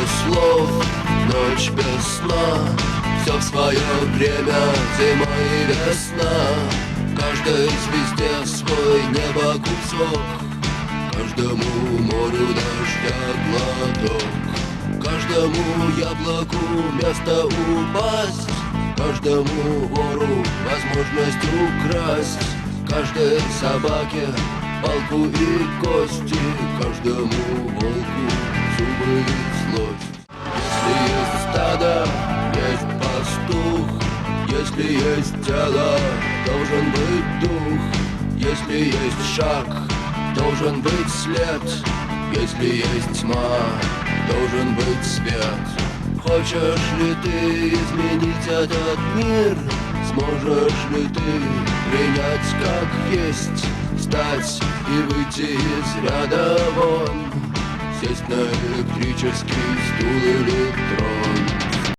слов, ночь без сна. Все в свое время, зима и весна. Каждой звезде свой небо кусок, каждому морю дождя глоток, каждому яблоку место упасть, каждому вору возможность украсть, каждой собаке палку и кости, каждому волку зубы и злость. Если есть стадо, есть пастух, если есть тело, должен быть дух. Если есть шаг, должен быть след. Если есть тьма, должен быть свет. Хочешь ли ты изменить этот мир? Сможешь ли ты принять как есть? Встать и выйти из ряда вон, сесть на электрический стул или трон.